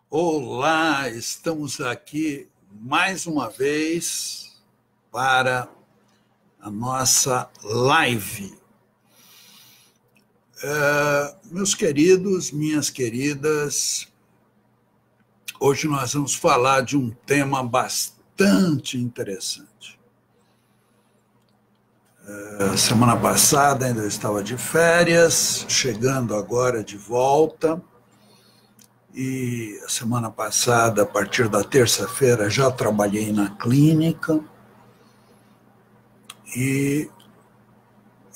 Olá, estamos aqui mais uma vez para a nossa live. Meus queridos, minhas queridas, hoje nós vamos falar de um tema bastante interessante. Semana passada ainda estava de férias, chegando agora de volta. E a semana passada, a partir da terça-feira, já trabalhei na clínica e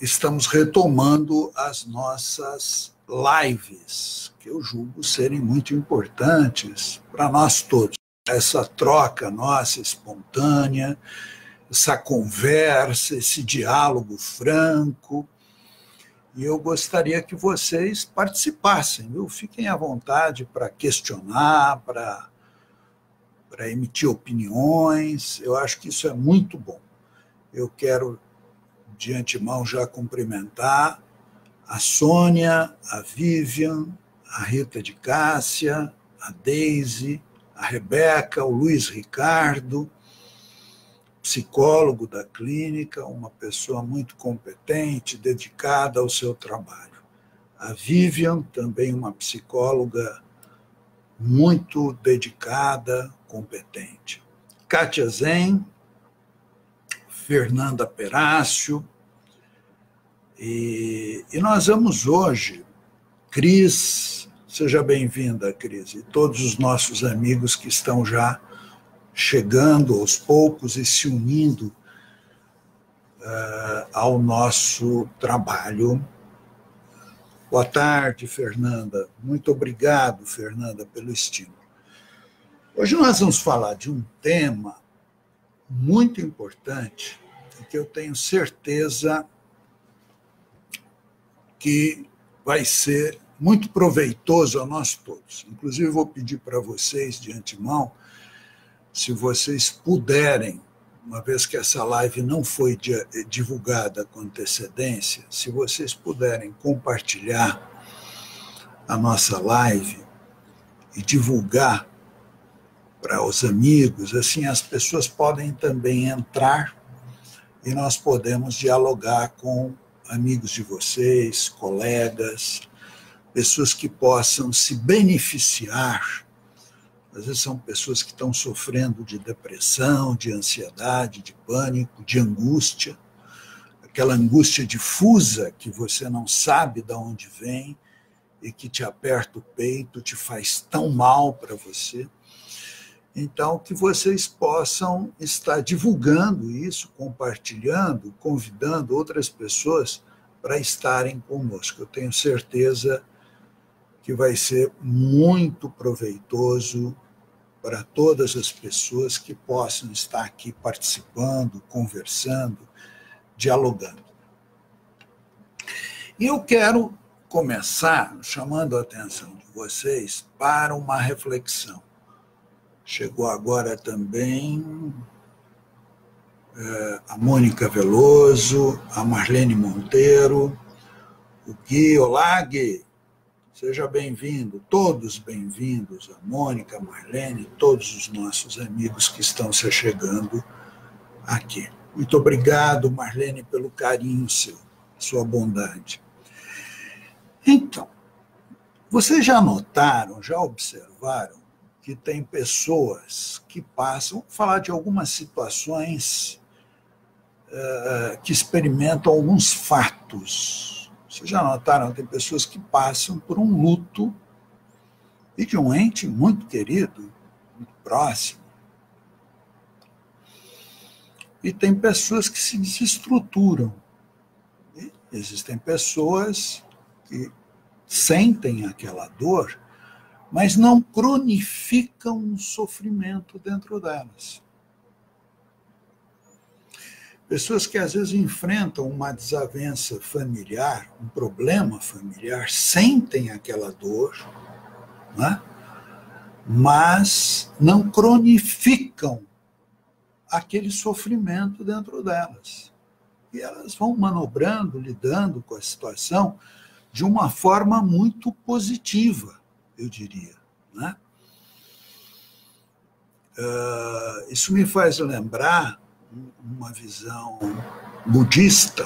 estamos retomando as nossas lives, que eu julgo serem muito importantes para nós todos. Essa troca nossa espontânea, essa conversa, esse diálogo franco. E eu gostaria que vocês participassem, viu? Fiquem à vontade para questionar, para emitir opiniões. Eu acho que isso é muito bom. Eu quero, de antemão, já cumprimentar a Sônia, a Vivian, a Rita de Cássia, a Deise, a Rebeca, o Luiz Ricardo, psicólogo da clínica, uma pessoa muito competente, dedicada ao seu trabalho. A Vivian, também uma psicóloga muito dedicada, competente. Kátia Zen, Fernanda Perácio, e nós vamos hoje, Cris, seja bem-vinda, Cris, e todos os nossos amigos que estão já chegando aos poucos e se unindo ao nosso trabalho. Boa tarde, Fernanda. Muito obrigado, Fernanda, pelo estímulo. Hoje nós vamos falar de um tema muito importante e que eu tenho certeza que vai ser muito proveitoso a nós todos. Inclusive, vou pedir para vocês, de antemão, se vocês puderem, uma vez que essa live não foi divulgada com antecedência, se vocês puderem compartilhar a nossa live e divulgar para os amigos, assim as pessoas podem também entrar e nós podemos dialogar com amigos de vocês, colegas, pessoas que possam se beneficiar. Às vezes são pessoas que estão sofrendo de depressão, de ansiedade, de pânico, de angústia, aquela angústia difusa que você não sabe de onde vem e que te aperta o peito, te faz tão mal para você. Então, que vocês possam estar divulgando isso, compartilhando, convidando outras pessoas para estarem conosco. Eu tenho certeza que vai ser muito proveitoso para todas as pessoas que possam estar aqui participando, conversando, dialogando. E eu quero começar chamando a atenção de vocês para uma reflexão. Chegou agora também a Mônica Veloso, a Marlene Monteiro, o Gui. Olá, Gui. Seja bem-vindo, todos bem-vindos, a Mônica, a Marlene, todos os nossos amigos que estão se chegando aqui. Muito obrigado, Marlene, pelo carinho seu, sua bondade. Então, vocês já notaram, já observaram que tem pessoas que passam, vou falar de algumas situações que experimentam alguns fatos. Vocês já notaram, tem pessoas que passam por um luto e de um ente muito querido, muito próximo. E tem pessoas que se desestruturam. E existem pessoas que sentem aquela dor, mas não cronificam o sofrimento dentro delas. Pessoas que às vezes enfrentam uma desavença familiar, um problema familiar, sentem aquela dor, né? Mas não cronificam aquele sofrimento dentro delas. E elas vão manobrando, lidando com a situação de uma forma muito positiva, eu diria, né? Isso me faz lembrar uma visão budista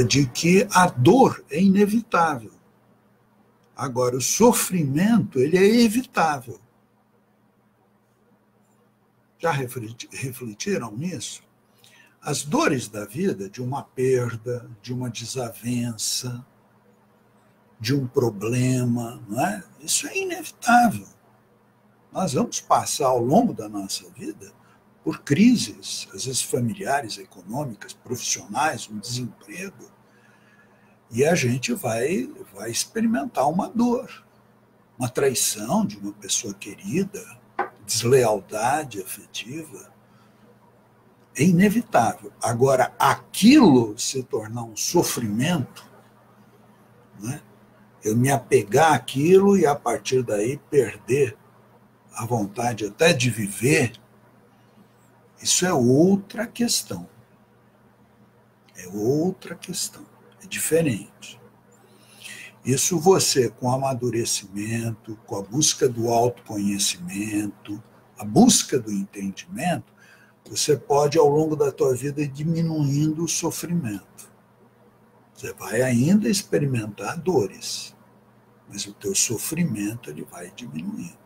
de que a dor é inevitável. Agora, o sofrimento, ele é evitável. Já refletiram nisso? As dores da vida, de uma perda, de uma desavença, de um problema, não é? Isso é inevitável. Nós vamos passar ao longo da nossa vida por crises, às vezes familiares, econômicas, profissionais, um desemprego, e a gente vai experimentar uma dor, uma traição de uma pessoa querida, deslealdade afetiva. É inevitável. Agora, aquilo se tornar um sofrimento, né? Eu me apegar àquilo e, a partir daí, perder a vontade até de viver, isso é outra questão. É outra questão. É diferente. Isso você, com amadurecimento, com a busca do autoconhecimento, a busca do entendimento, você pode, ao longo da tua vida, ir diminuindo o sofrimento. Você vai ainda experimentar dores, mas o teu sofrimento ele vai diminuindo.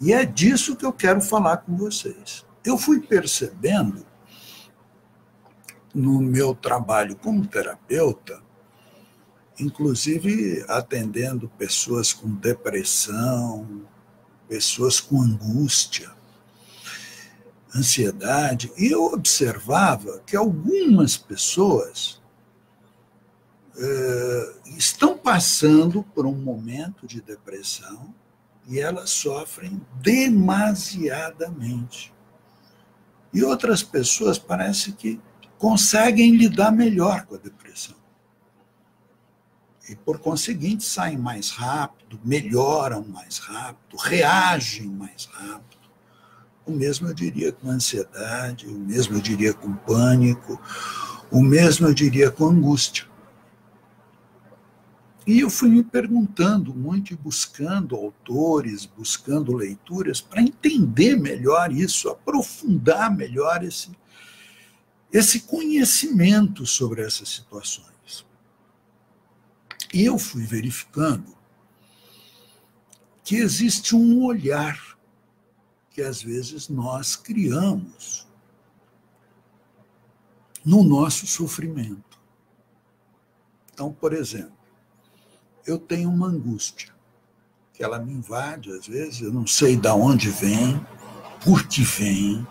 E é disso que eu quero falar com vocês. Eu fui percebendo, no meu trabalho como terapeuta, inclusive atendendo pessoas com depressão, pessoas com angústia, ansiedade, e eu observava que algumas pessoas estão passando por um momento de depressão e elas sofrem demasiadamente. E outras pessoas parece que conseguem lidar melhor com a depressão. E, por conseguinte, saem mais rápido, melhoram mais rápido, reagem mais rápido. O mesmo eu diria com ansiedade, o mesmo eu diria com pânico, o mesmo eu diria com angústia. E eu fui me perguntando muito e buscando autores, buscando leituras para entender melhor isso, aprofundar melhor esse conhecimento sobre essas situações. E eu fui verificando que existe um olhar que às vezes nós criamos no nosso sofrimento. Então, por exemplo, eu tenho uma angústia, que ela me invade às vezes, eu não sei de onde vem, por que vem,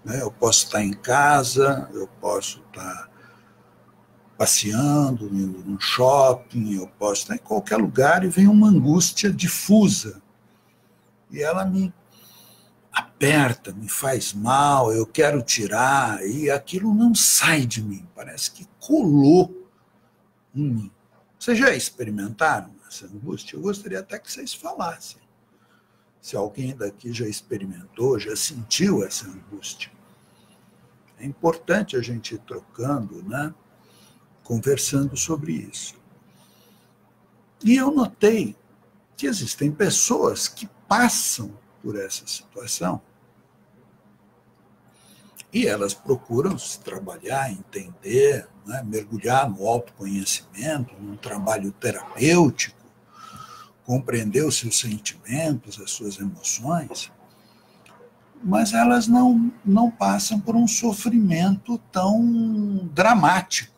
né? Eu posso estar em casa, eu posso estar passeando, indo num shopping, eu posso estar em qualquer lugar e vem uma angústia difusa. E ela me aperta, me faz mal, eu quero tirar, e aquilo não sai de mim, parece que colou em mim. Vocês já experimentaram essa angústia? Eu gostaria até que vocês falassem. Se alguém daqui já experimentou, já sentiu essa angústia. É importante a gente ir trocando, né? Conversando sobre isso. E eu notei que existem pessoas que passam por essa situação e elas procuram se trabalhar, entender, né, mergulhar no autoconhecimento, num trabalho terapêutico, compreender os seus sentimentos, as suas emoções, mas elas não passam por um sofrimento tão dramático.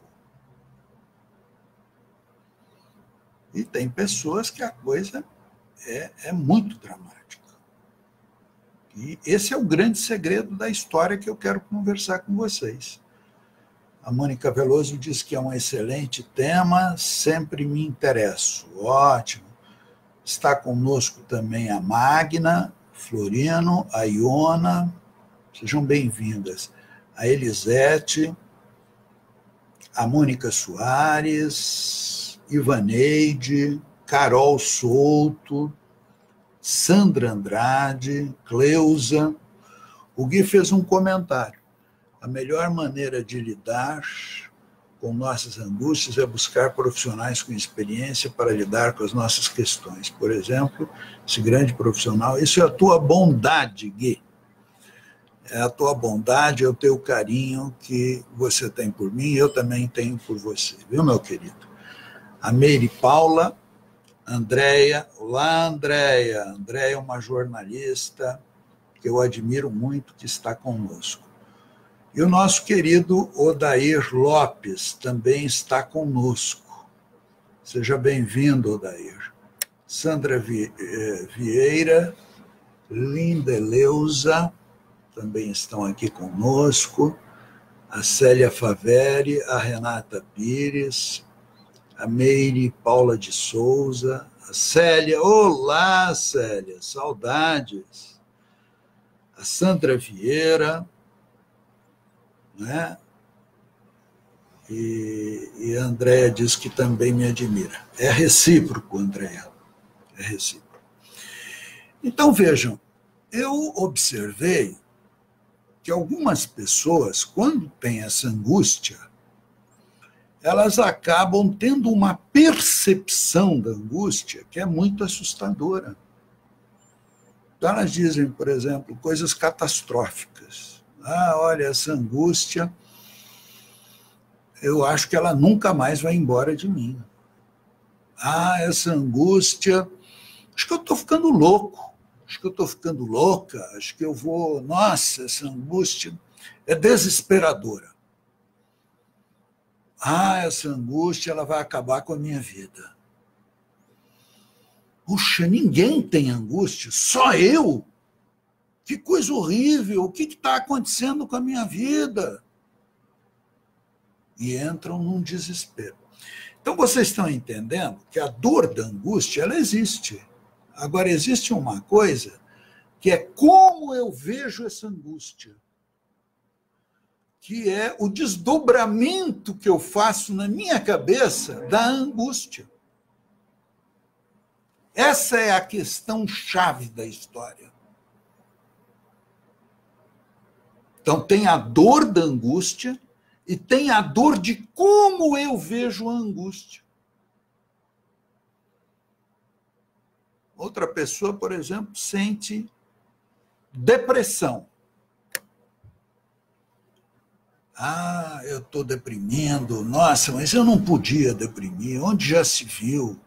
E tem pessoas que a coisa é muito dramática. E esse é o grande segredo da história que eu quero conversar com vocês. A Mônica Veloso diz que é um excelente tema, sempre me interesso. Ótimo. Está conosco também a Magna, Florino, a Iona, sejam bem-vindas. A Elisete, a Mônica Soares, Ivaneide, Carol Souto, Sandra Andrade, Cleusa. O Gui fez um comentário. A melhor maneira de lidar com nossas angústias é buscar profissionais com experiência para lidar com as nossas questões. Por exemplo, esse grande profissional, isso é a tua bondade, Gui. É a tua bondade, é o teu carinho que você tem por mim, eu também tenho por você, viu, meu querido? A Meire Paula, Andréia, olá, Andréia. Andréia é uma jornalista que eu admiro muito, que está conosco. E o nosso querido Odair Lopes também está conosco. Seja bem-vindo, Odair. Sandra Vieira, Linda Eleusa, também estão aqui conosco. A Célia Faveri, a Renata Pires, a Meire Paula de Souza, a Célia, olá, Célia, saudades. A Sandra Vieira, né? E a Andréia diz que também me admira. É recíproco, Andréia, é recíproco. Então, vejam, eu observei que algumas pessoas, quando têm essa angústia, elas acabam tendo uma percepção da angústia que é muito assustadora. Então, elas dizem, por exemplo, coisas catastróficas. Ah, olha, essa angústia, eu acho que ela nunca mais vai embora de mim. Ah, essa angústia, acho que eu estou ficando louco, acho que eu estou ficando louca, acho que eu vou... Nossa, essa angústia é desesperadora. Ah, essa angústia, ela vai acabar com a minha vida. Puxa, ninguém tem angústia, só eu? Que coisa horrível, o que está acontecendo com a minha vida? E entram num desespero. Então, vocês estão entendendo que a dor da angústia, ela existe. Agora, existe uma coisa que é como eu vejo essa angústia, que é o desdobramento que eu faço na minha cabeça da angústia. Essa é a questão chave da história. Então, tem a dor da angústia e tem a dor de como eu vejo a angústia. Outra pessoa, por exemplo, sente depressão. Ah, eu estou deprimindo. Nossa, mas eu não podia deprimir. Onde já se viu?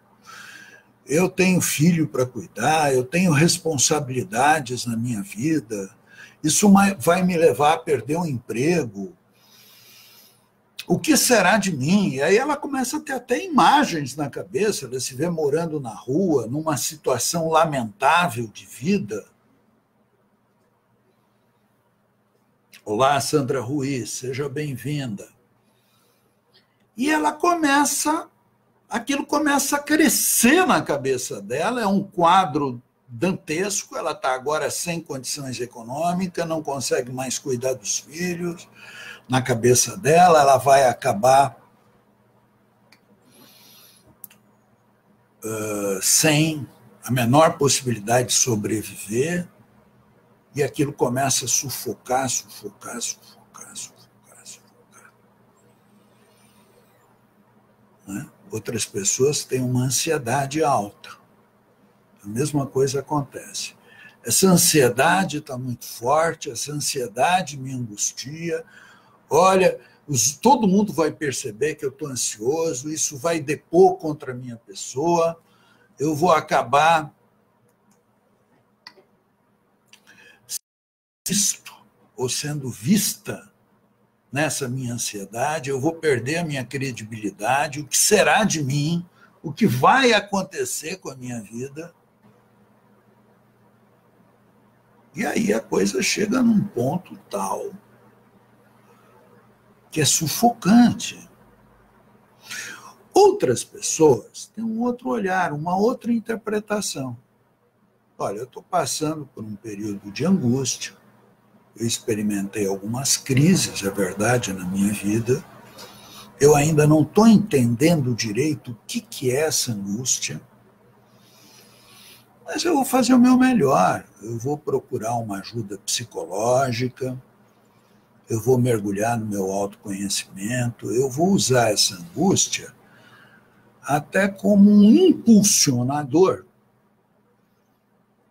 Eu tenho filho para cuidar, eu tenho responsabilidades na minha vida. Isso vai me levar a perder um emprego. O que será de mim? E aí ela começa a ter até imagens na cabeça, ela se vê morando na rua, numa situação lamentável de vida. Olá, Sandra Ruiz, seja bem-vinda. E ela aquilo começa a crescer na cabeça dela, é um quadro dantesco, ela está agora sem condições econômicas, não consegue mais cuidar dos filhos, na cabeça dela, ela vai acabar sem a menor possibilidade de sobreviver, e aquilo começa a sufocar. Né? Outras pessoas têm uma ansiedade alta. A mesma coisa acontece. Essa ansiedade está muito forte, essa ansiedade me angustia. Olha, todo mundo vai perceber que eu estou ansioso, isso vai depor contra a minha pessoa, eu vou acabar visto ou sendo vista nessa minha ansiedade, eu vou perder a minha credibilidade, o que será de mim, o que vai acontecer com a minha vida. E aí a coisa chega num ponto tal que é sufocante. Outras pessoas têm um outro olhar, uma outra interpretação. Olha, eu estou passando por um período de angústia, eu experimentei algumas crises, é verdade, na minha vida, eu ainda não estou entendendo direito o que é essa angústia, mas eu vou fazer o meu melhor, eu vou procurar uma ajuda psicológica, eu vou mergulhar no meu autoconhecimento, eu vou usar essa angústia até como um impulsionador.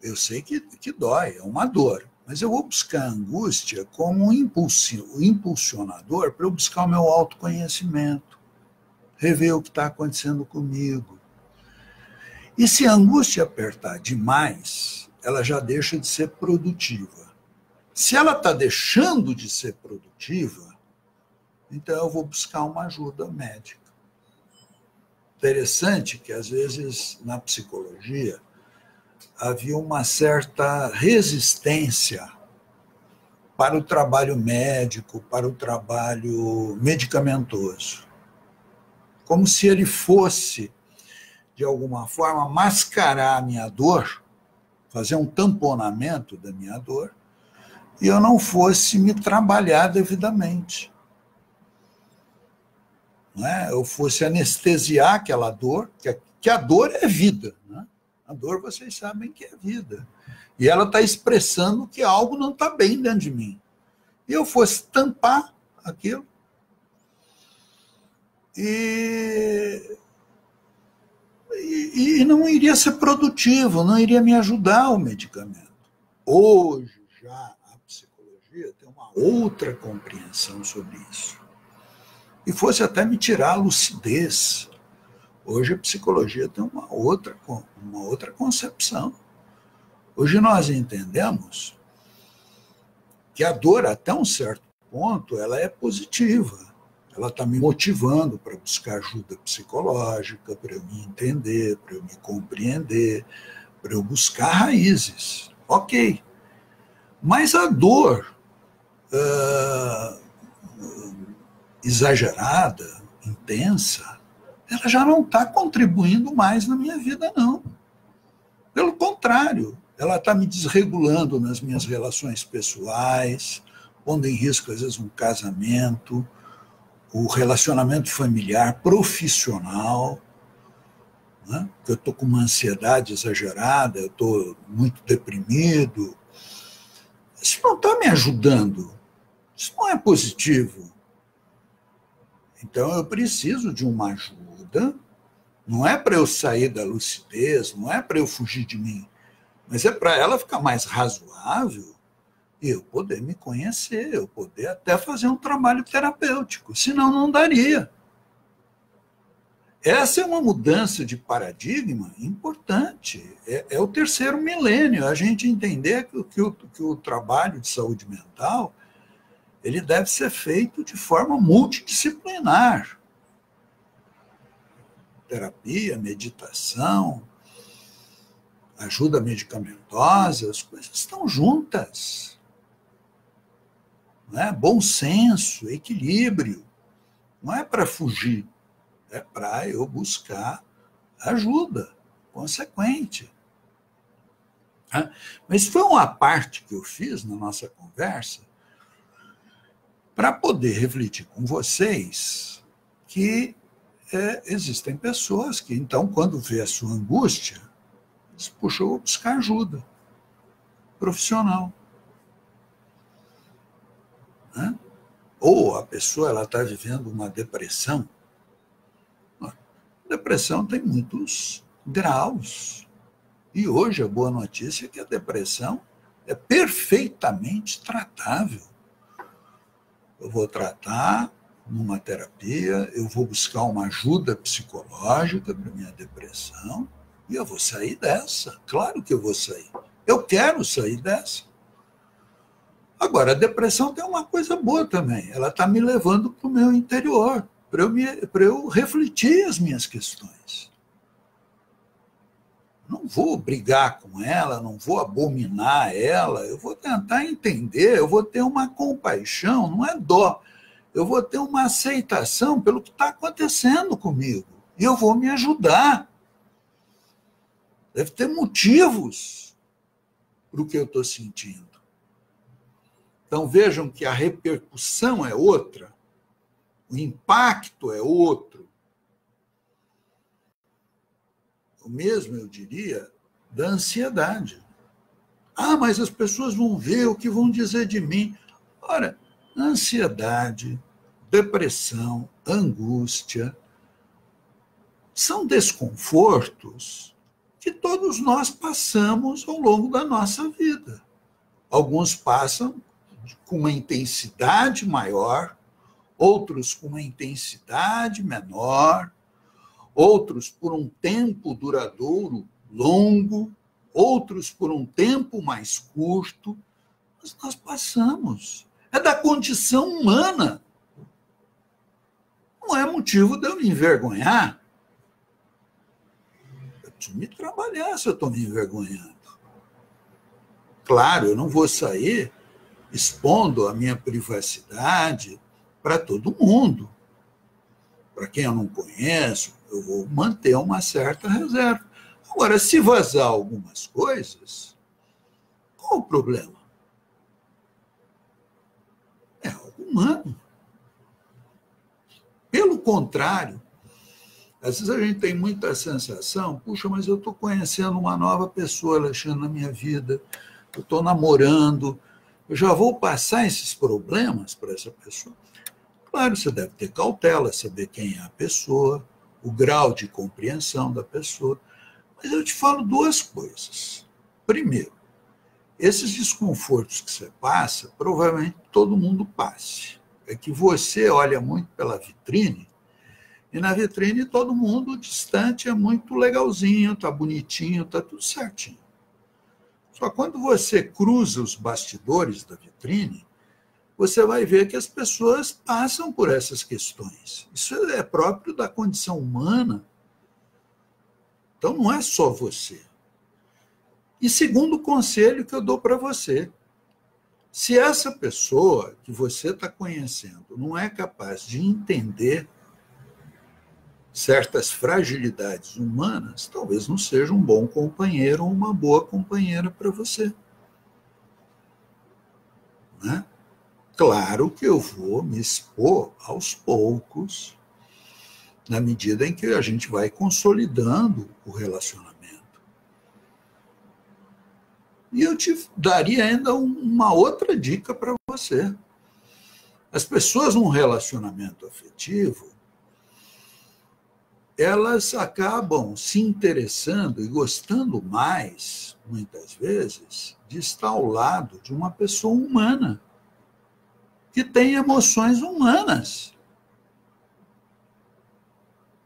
Eu sei que dói, é uma dor, mas eu vou buscar a angústia como um impulsionador para eu buscar o meu autoconhecimento, rever o que está acontecendo comigo. E se a angústia apertar demais, ela já deixa de ser produtiva. Se ela está deixando de ser produtiva, então eu vou buscar uma ajuda médica. Interessante que, às vezes, na psicologia, havia uma certa resistência para o trabalho médico, para o trabalho medicamentoso. Como se ele fosse, de alguma forma, mascarar a minha dor, fazer um tamponamento da minha dor, e eu não fosse me trabalhar devidamente. Não é? Eu fosse anestesiar aquela dor, que a dor é vida. Né? A dor, vocês sabem que é vida. E ela está expressando que algo não está bem dentro de mim. E eu fosse tampar aquilo. E não iria ser produtivo, não iria me ajudar o medicamento. Hoje, já a psicologia tem uma outra compreensão sobre isso. E fosse até me tirar a lucidez. Hoje a psicologia tem uma outra concepção. Hoje nós entendemos que a dor, até um certo ponto, ela é positiva. Ela está me motivando para buscar ajuda psicológica, para eu me entender, para eu me compreender, para eu buscar raízes. Ok. Mas a dor exagerada, intensa, ela já não está contribuindo mais na minha vida, não. Pelo contrário, ela está me desregulando nas minhas relações pessoais, pondo em risco, às vezes, um casamento, o relacionamento familiar, profissional, né? Eu estou com uma ansiedade exagerada, eu estou muito deprimido. Isso não está me ajudando, isso não é positivo. Então eu preciso de uma ajuda, não é para eu sair da lucidez, não é para eu fugir de mim, mas é para ela ficar mais razoável e eu poder me conhecer, eu poder até fazer um trabalho terapêutico, senão não daria. Essa é uma mudança de paradigma importante. É o terceiro milênio, a gente entender que o trabalho de saúde mental ele deve ser feito de forma multidisciplinar. Terapia, meditação, ajuda medicamentosa, as coisas estão juntas. Não é? Bom senso, equilíbrio. Não é para fugir, é para eu buscar ajuda consequente. Mas foi uma parte que eu fiz na nossa conversa para poder refletir com vocês que existem pessoas que, então, quando vê a sua angústia, diz, puxa, eu vou buscar ajuda profissional. Né? Ou a pessoa está vivendo uma depressão. Depressão tem muitos graus. E hoje a boa notícia é que a depressão é perfeitamente tratável. Eu vou tratar numa terapia, eu vou buscar uma ajuda psicológica para minha depressão e eu vou sair dessa. Claro que eu vou sair. Eu quero sair dessa. Agora, a depressão tem uma coisa boa também. Ela está me levando para o meu interior, para eu refletir as minhas questões. Não vou brigar com ela, não vou abominar ela, eu vou tentar entender, eu vou ter uma compaixão, não é dó. Eu vou ter uma aceitação pelo que está acontecendo comigo. E eu vou me ajudar. Deve ter motivos para o que eu estou sentindo. Então vejam que a repercussão é outra, o impacto é outro. O mesmo, eu diria, da ansiedade. Ah, mas as pessoas vão ver o que vão dizer de mim. Ora, Ansiedade, depressão, angústia, são desconfortos que todos nós passamos ao longo da nossa vida. Alguns passam com uma intensidade maior, outros com uma intensidade menor, outros por um tempo duradouro, longo, outros por um tempo mais curto, mas nós passamos. É da condição humana. Não é motivo de eu me envergonhar. Eu preciso me trabalhar se eu estou me envergonhando. Claro, eu não vou sair expondo a minha privacidade para todo mundo. Para quem eu não conheço, eu vou manter uma certa reserva. Agora, se vazar algumas coisas, qual o problema? É algo humano. Pelo contrário, às vezes a gente tem muita sensação, puxa, mas eu estou conhecendo uma nova pessoa, Alexandre, na minha vida, eu estou namorando, eu já vou passar esses problemas para essa pessoa. Claro, você deve ter cautela, saber quem é a pessoa, o grau de compreensão da pessoa. Mas eu te falo duas coisas. Primeiro, esses desconfortos que você passa, provavelmente todo mundo passe. É que você olha muito pela vitrine, e na vitrine todo mundo distante é muito legalzinho, está bonitinho, está tudo certinho. Só quando você cruza os bastidores da vitrine, você vai ver que as pessoas passam por essas questões. Isso é próprio da condição humana. Então, não é só você. E segundo conselho que eu dou para você, se essa pessoa que você está conhecendo não é capaz de entender certas fragilidades humanas, talvez não seja um bom companheiro ou uma boa companheira para você. Né? Claro que eu vou me expor aos poucos, na medida em que a gente vai consolidando o relacionamento. E eu te daria ainda uma outra dica para você. As pessoas num relacionamento afetivo, elas acabam se interessando e gostando mais, muitas vezes, de estar ao lado de uma pessoa humana, que tem emoções humanas,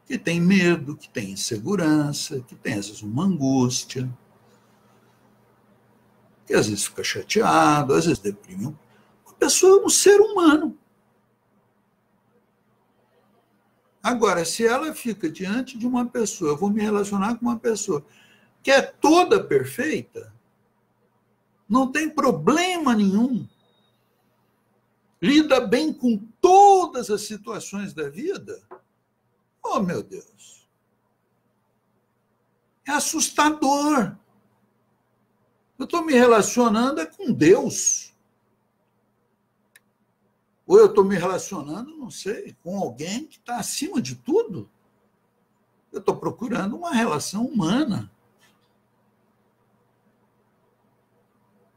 que tem medo, que tem insegurança, que tem, às vezes, uma angústia, que às vezes fica chateado, às vezes deprime. Uma pessoa, um ser humano. Agora, se ela fica diante de uma pessoa, eu vou me relacionar com uma pessoa que é toda perfeita, não tem problema nenhum, lida bem com todas as situações da vida, oh, meu Deus, é assustador. Eu estou me relacionando com Deus. Ou eu estou me relacionando, não sei, com alguém que está acima de tudo. Eu estou procurando uma relação humana.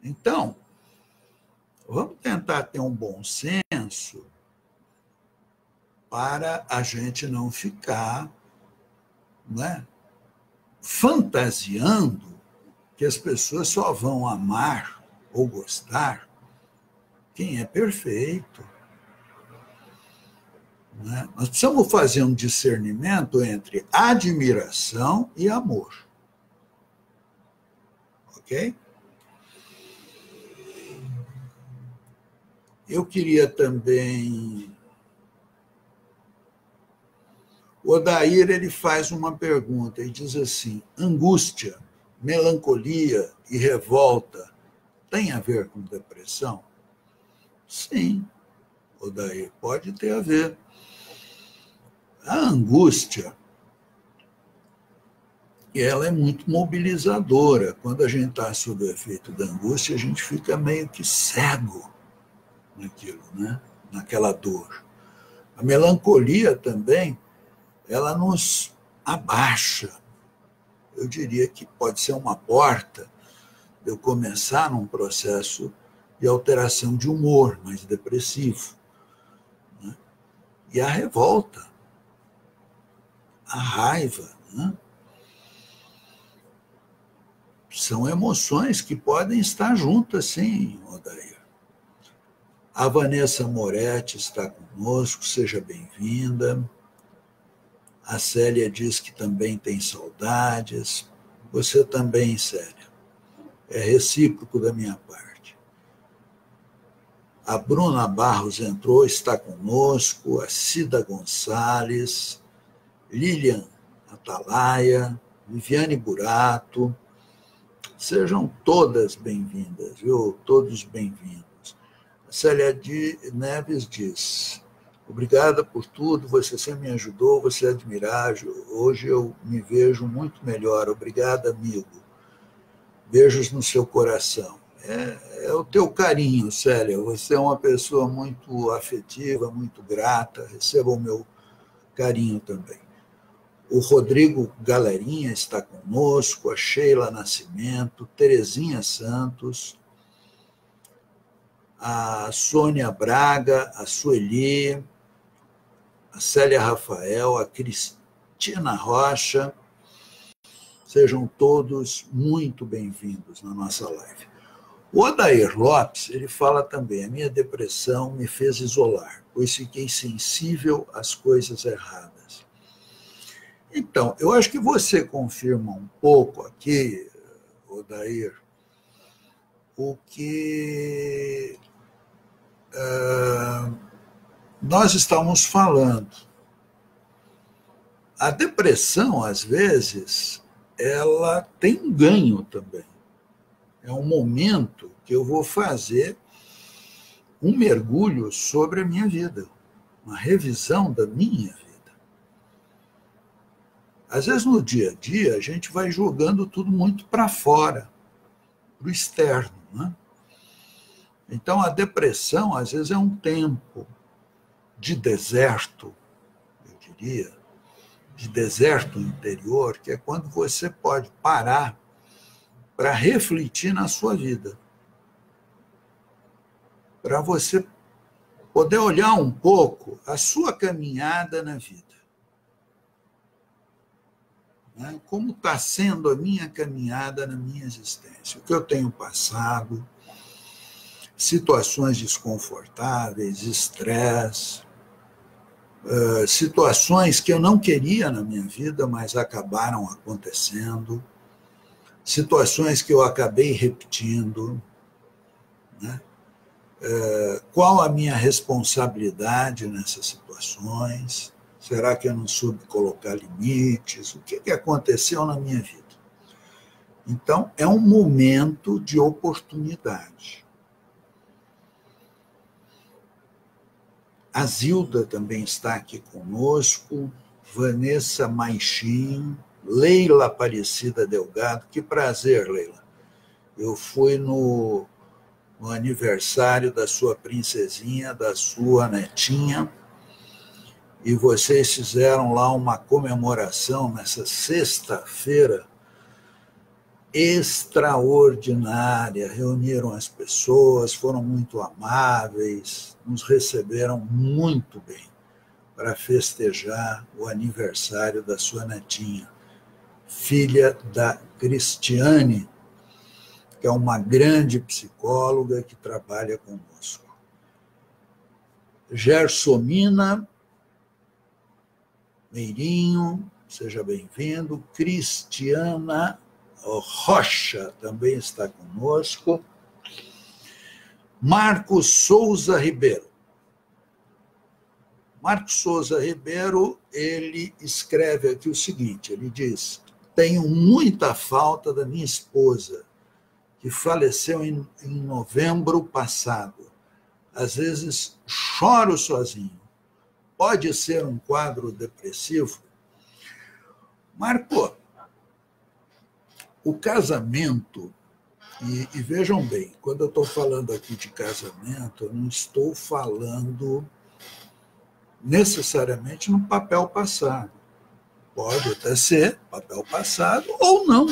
Então, vamos tentar ter um bom senso para a gente não ficar, né, fantasiando que as pessoas só vão amar ou gostar quem é perfeito. Né? Nós precisamos fazer um discernimento entre admiração e amor. Ok? Eu queria também... O Odair, ele faz uma pergunta e diz assim, angústia, melancolia e revolta tem a ver com depressão? Sim, Odair, pode ter a ver. A angústia, ela é muito mobilizadora. Quando a gente está sob o efeito da angústia, a gente fica meio que cego naquilo, né? Naquela dor. A melancolia também, ela nos abaixa. Eu diria que pode ser uma porta de eu começar num processo e alteração de humor, mais depressivo, né? E a revolta, a raiva, né? São emoções que podem estar juntas, sim, Odair. A Vanessa Moretti está conosco, seja bem-vinda. A Célia diz que também tem saudades. Você também, Célia. É recíproco da minha parte. A Bruna Barros entrou, está conosco. A Cida Gonçalves, Lilian Atalaia, Viviane Burato. Sejam todas bem-vindas, viu? Todos bem-vindos. A Célia Neves diz: obrigada por tudo, você sempre me ajudou, você é admirável. Hoje eu me vejo muito melhor. Obrigada, amigo. Beijos no seu coração. É o teu carinho, Célia. Você é uma pessoa muito afetiva, muito grata. Receba o meu carinho também. O Rodrigo Galerinha está conosco, a Sheila Nascimento, Terezinha Santos, a Sônia Braga, a Sueli, a Célia Rafael, a Cristina Rocha. Sejam todos muito bem-vindos na nossa live. O Odair Lopes, ele fala também: a minha depressão me fez isolar, pois fiquei sensível às coisas erradas. Então, eu acho que você confirma um pouco aqui, Odair, o que nós estamos falando. A depressão, às vezes, ela tem um ganho também. É um momento que eu vou fazer um mergulho sobre a minha vida, uma revisão da minha vida. Às vezes, no dia a dia, a gente vai jogando tudo muito para fora, para o externo, né? Então, a depressão, às vezes, é um tempo de deserto, eu diria, de deserto interior, que é quando você pode parar para refletir na sua vida, para você poder olhar um pouco a sua caminhada na vida. Como está sendo a minha caminhada na minha existência, o que eu tenho passado, situações desconfortáveis, estresse, situações que eu não queria na minha vida, mas acabaram acontecendo, situações que eu acabei repetindo, né? Qual a minha responsabilidade nessas situações? Será que eu não soube colocar limites? O que aconteceu na minha vida? Então, é um momento de oportunidade. A Zilda também está aqui conosco, Vanessa Maichinho, Leila Aparecida Delgado. Que prazer, Leila. Eu fui no aniversário da sua princesinha, da sua netinha, e vocês fizeram lá uma comemoração nessa sexta-feira extraordinária, reuniram as pessoas, foram muito amáveis, nos receberam muito bem para festejar o aniversário da sua netinha, filha da Cristiane, que é uma grande psicóloga que trabalha conosco. Gersomina Meirinho, seja bem-vindo. Cristiana Rocha também está conosco. Marcos Souza Ribeiro. Marcos Souza Ribeiro, ele escreve aqui o seguinte, ele diz: tenho muita falta da minha esposa, que faleceu em novembro passado. Às vezes choro sozinho. Pode ser um quadro depressivo? Marco, o casamento, e vejam bem, quando eu estou falando aqui de casamento, eu não estou falando necessariamente no papel passado. Pode até ser papel passado ou não.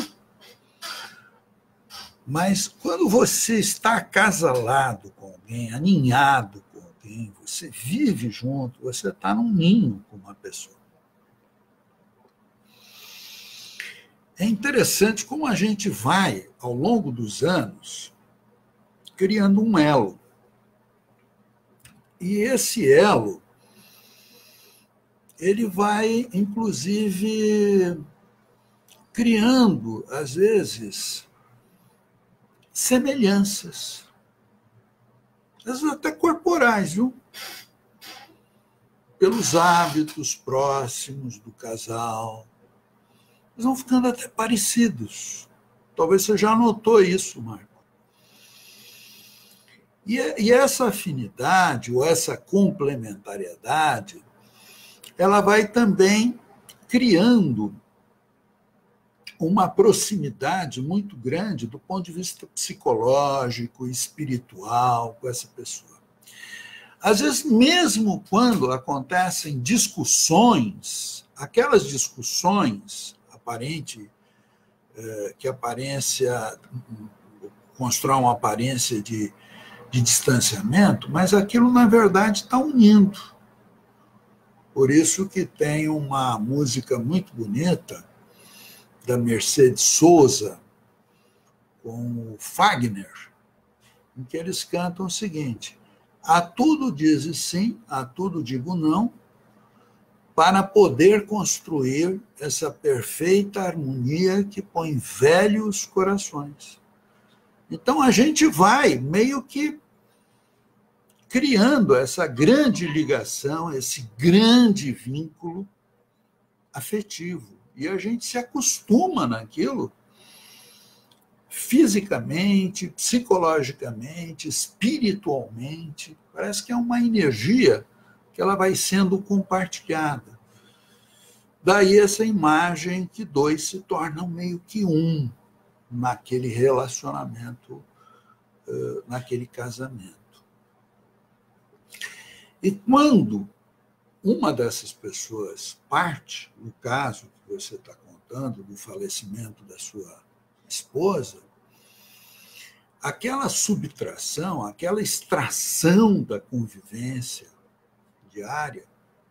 Mas quando você está acasalado com alguém, aninhado com alguém, você vive junto, você está num ninho com uma pessoa. É interessante como a gente vai, ao longo dos anos, criando um elo. E esse elo, ele vai, inclusive, criando, às vezes, semelhanças. Às vezes até corporais, viu? Pelos hábitos próximos do casal. Eles vão ficando até parecidos. Talvez você já notou isso, Marco. E essa afinidade, ou essa complementariedade, ela vai também criando uma proximidade muito grande do ponto de vista psicológico, espiritual com essa pessoa. Às vezes, mesmo quando acontecem discussões, aquelas discussões que aparência constrói uma aparência de distanciamento, mas aquilo, na verdade, está unindo. Por isso que tem uma música muito bonita da Mercedes Sosa com o Fagner, em que eles cantam o seguinte: a tudo dizes sim, a tudo digo não, para poder construir essa perfeita harmonia que põe velhos corações. Então a gente vai meio que criando essa grande ligação, esse grande vínculo afetivo. E a gente se acostuma naquilo fisicamente, psicologicamente, espiritualmente. Parece que é uma energia que ela vai sendo compartilhada. Daí essa imagem que dois se tornam meio que um naquele relacionamento, naquele casamento. E quando uma dessas pessoas parte, no caso que você está contando, do falecimento da sua esposa, aquela subtração, aquela extração da convivência diária,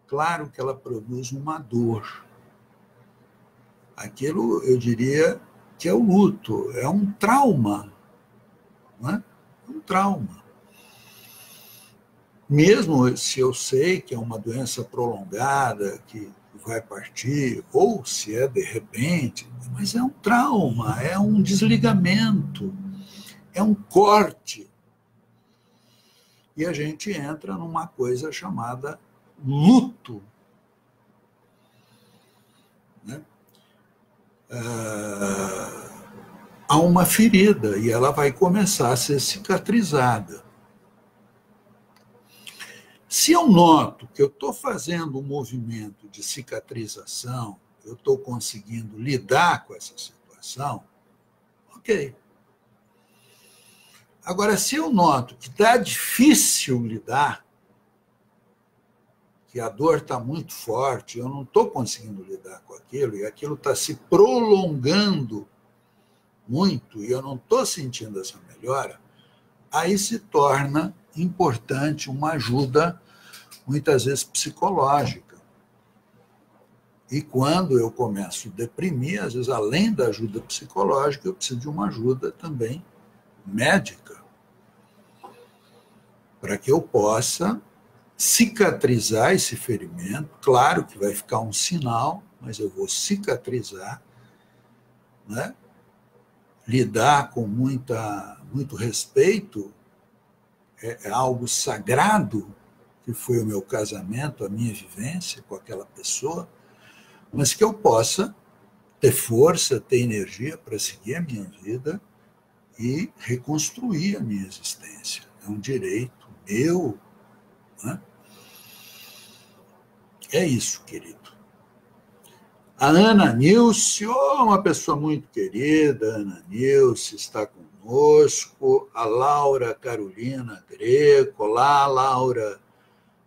claro que ela produz uma dor. Aquilo, eu diria, que é o luto, é um trauma, não é? É um trauma. Mesmo se eu sei que é uma doença prolongada, que vai partir, ou se é de repente, mas é um trauma, é um desligamento, é um corte. E a gente entra numa coisa chamada luto. Né? Há uma ferida e ela vai começar a ser cicatrizada. Se eu noto que eu estou fazendo um movimento de cicatrização, eu estou conseguindo lidar com essa situação, ok. Agora, se eu noto que está difícil lidar, que a dor está muito forte, eu não estou conseguindo lidar com aquilo, e aquilo está se prolongando muito, e eu não estou sentindo essa melhora, aí se torna importante uma ajuda, muitas vezes psicológica. E quando eu começo a deprimir, às vezes, além da ajuda psicológica, eu preciso de uma ajuda também médica, para que eu possa cicatrizar esse ferimento. Claro que vai ficar um sinal, mas eu vou cicatrizar, né? Lidar com muito respeito, é algo sagrado, que foi o meu casamento, a minha vivência com aquela pessoa, mas que eu possa ter força, ter energia para seguir a minha vida e reconstruir a minha existência. É um direito meu, né? É isso, querido. A Ana Nilce, uma pessoa muito querida, Ana Nilce está conosco, a Laura Carolina Greco, olá, Laura,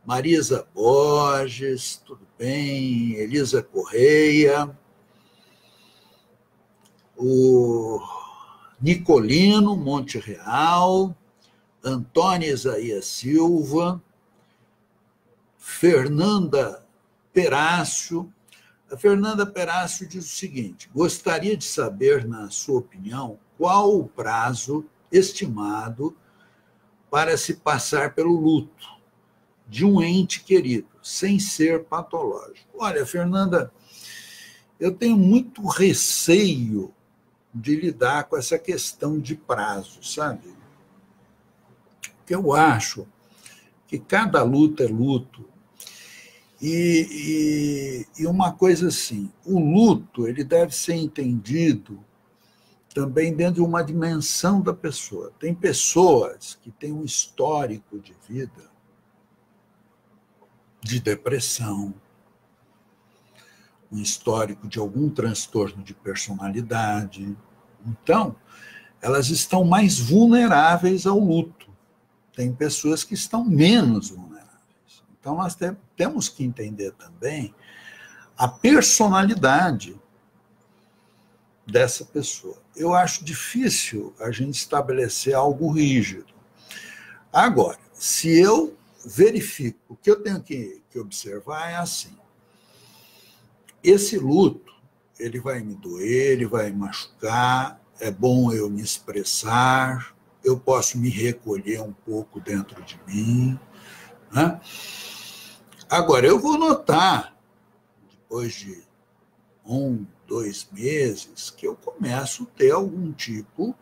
Marisa Borges, tudo bem, Elisa Correia, o Nicolino Monte Real, Antônia Isaías Silva, Fernanda Perácio. A Fernanda Perácio diz o seguinte: gostaria de saber, na sua opinião, qual o prazo estimado para se passar pelo luto de um ente querido, sem ser patológico. Olha, Fernanda, eu tenho muito receio de lidar com essa questão de prazo, sabe? Porque eu acho que cada luto é luto. E uma coisa assim, o luto ele deve ser entendido também dentro de uma dimensão da pessoa. Tem pessoas que têm um histórico de vida de depressão, um histórico de algum transtorno de personalidade. Então, elas estão mais vulneráveis ao luto. Tem pessoas que estão menos vulneráveis. Então, nós temos que entender também a personalidade dessa pessoa. Eu acho difícil a gente estabelecer algo rígido. Agora, se eu verifico, o que eu tenho que observar é assim: esse luto, ele vai me doer, ele vai me machucar, é bom eu me expressar, eu posso me recolher um pouco dentro de mim, né? Agora, eu vou notar, depois de 1, 2 meses, que eu começo a ter algum tipo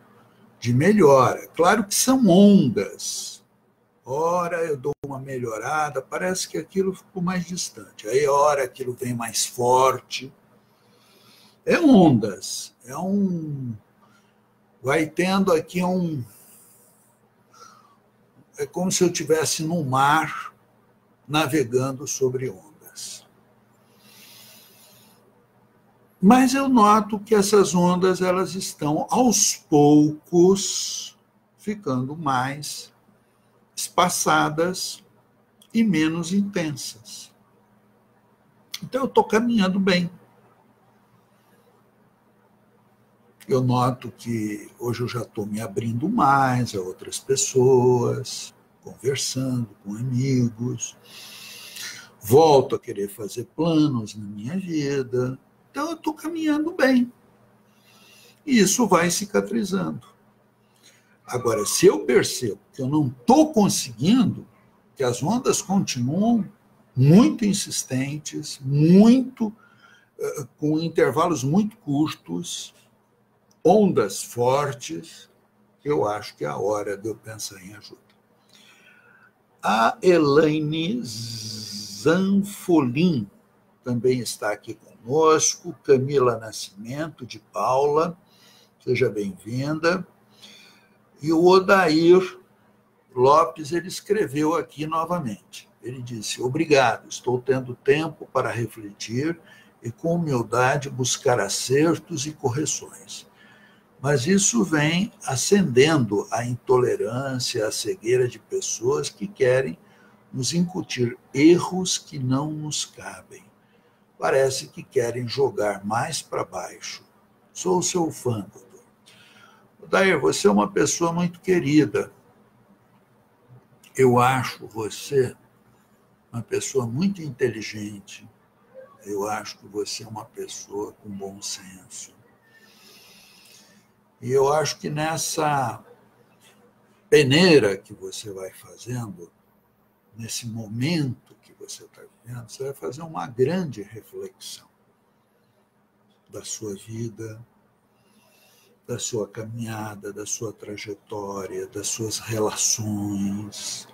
de melhora. Claro que são ondas. Ora eu dou uma melhorada, parece que aquilo ficou mais distante. Aí, ora, aquilo vem mais forte. É ondas. Vai tendo aqui é como se eu estivesse no mar navegando sobre ondas. Mas eu noto que essas ondas elas estão, aos poucos, ficando mais espaçadas e menos intensas. Então, eu estou caminhando bem. Eu noto que hoje eu já estou me abrindo mais a outras pessoas, conversando com amigos, volto a querer fazer planos na minha vida. Então, eu estou caminhando bem. E isso vai cicatrizando. Agora, se eu percebo que eu não estou conseguindo, que as ondas continuam muito insistentes, com intervalos muito curtos, ondas fortes, eu acho que é a hora de eu pensar em ajuda. A Elaine Zanfolin também está aqui conosco, Camila Nascimento, de Paula, seja bem-vinda. E o Odair Lopes, ele escreveu aqui novamente. Ele disse: obrigado, estou tendo tempo para refletir e com humildade buscar acertos e correções. Mas isso vem acendendo a intolerância, a cegueira de pessoas que querem nos incutir erros que não nos cabem. Parece que querem jogar mais para baixo. Sou seu fã, doutor. Odair, você é uma pessoa muito querida. Eu acho você uma pessoa muito inteligente. Eu acho que você é uma pessoa com bom senso. E eu acho que nessa peneira que você vai fazendo, nesse momento que você está vivendo, você vai fazer uma grande reflexão da sua vida, da sua caminhada, da sua trajetória, das suas relações,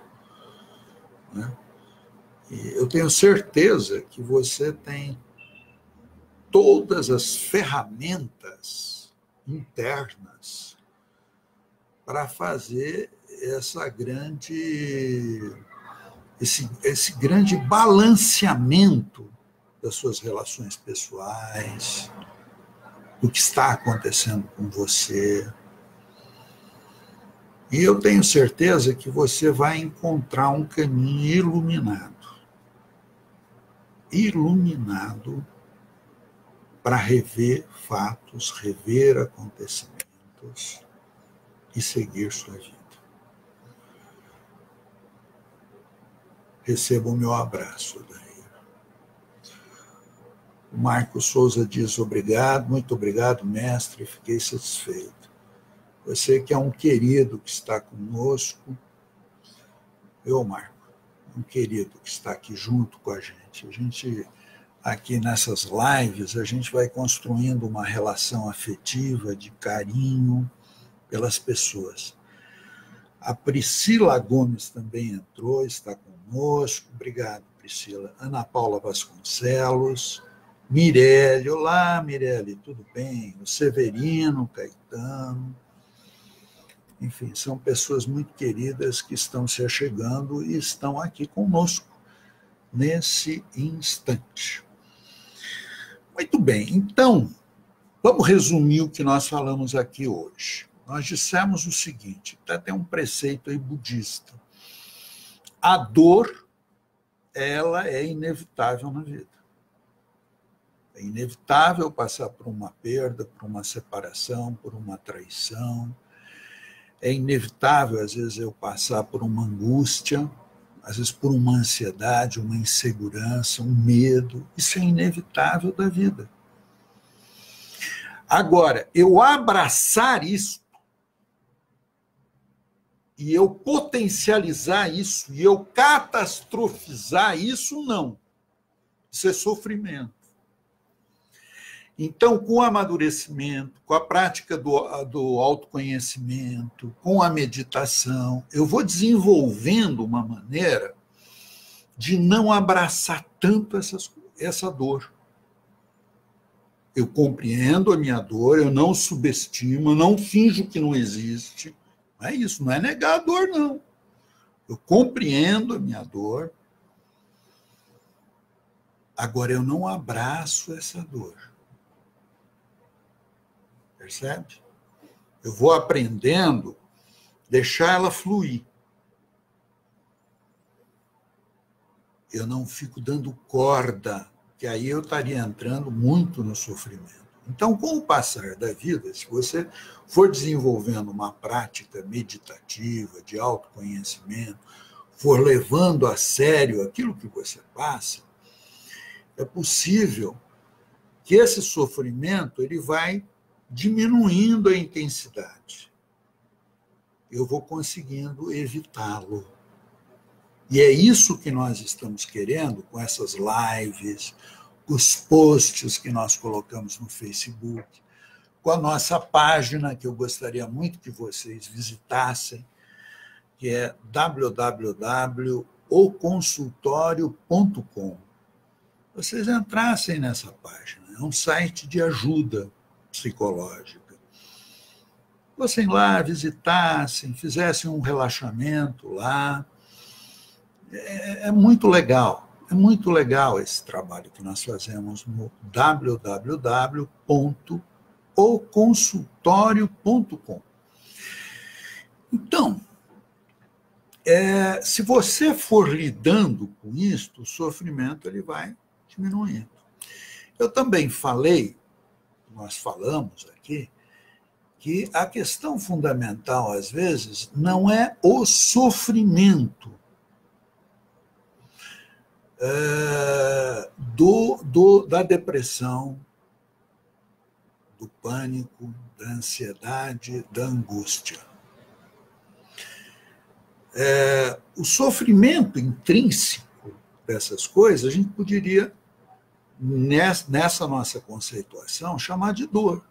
né? E eu tenho certeza que você tem todas as ferramentas internas para fazer esse grande balanceamento das suas relações pessoais, do que está acontecendo com você. E eu tenho certeza que você vai encontrar um caminho iluminado para rever fatos, rever acontecimentos, e seguir sua vida. Receba o meu abraço, Odair. O Marcos Souza diz obrigado, muito obrigado, mestre, fiquei satisfeito. Você que é um querido que está conosco, Marco, um querido que está aqui junto com a gente. A gente, aqui nessas lives, a gente vai construindo uma relação afetiva, de carinho pelas pessoas. A Priscila Gomes também entrou, está conosco. Obrigado, Priscila. Ana Paula Vasconcelos, Mirelle. Olá, Mirelle, tudo bem? O Severino, Caetano. Enfim, são pessoas muito queridas que estão se achegando e estão aqui conosco nesse instante. Muito bem, então, vamos resumir o que nós falamos aqui hoje. Nós dissemos o seguinte, até tem um preceito aí budista. A dor, ela é inevitável na vida. É inevitável passar por uma perda, por uma separação, por uma traição. É inevitável, às vezes, eu passar por uma angústia, às vezes por uma ansiedade, uma insegurança, um medo. Isso é inevitável da vida. Agora, eu abraçar isso, e eu potencializar isso, e eu catastrofizar isso, não. Isso é sofrimento. Então, com o amadurecimento, com a prática do autoconhecimento, com a meditação, eu vou desenvolvendo uma maneira de não abraçar tanto essa dor. Eu compreendo a minha dor, eu não subestimo, eu não finjo que não existe. Não é isso, não é negar a dor, não. Eu compreendo a minha dor, agora eu não abraço essa dor. Percebe? Eu vou aprendendo a deixar ela fluir. Eu não fico dando corda, que aí eu estaria entrando muito no sofrimento. Então, com o passar da vida, se você for desenvolvendo uma prática meditativa, de autoconhecimento, for levando a sério aquilo que você passa, é possível que esse sofrimento ele vai diminuindo a intensidade. Eu vou conseguindo evitá-lo. E é isso que nós estamos querendo com essas lives, os posts que nós colocamos no Facebook, com a nossa página, que eu gostaria muito que vocês visitassem, que é www.oconsultorio.com. Vocês entrassem nessa página, é um site de ajuda psicológica. Fossem lá, visitassem, fizessem um relaxamento lá. É muito legal esse trabalho que nós fazemos no www.oconsultorio.com. Então, se você for lidando com isso, o sofrimento ele vai diminuindo. Eu também nós falamos aqui, que a questão fundamental, às vezes, não é o sofrimento da depressão, do pânico, da ansiedade, da angústia. O sofrimento intrínseco dessas coisas, a gente poderia, nessa nossa conceituação, chamar de dor.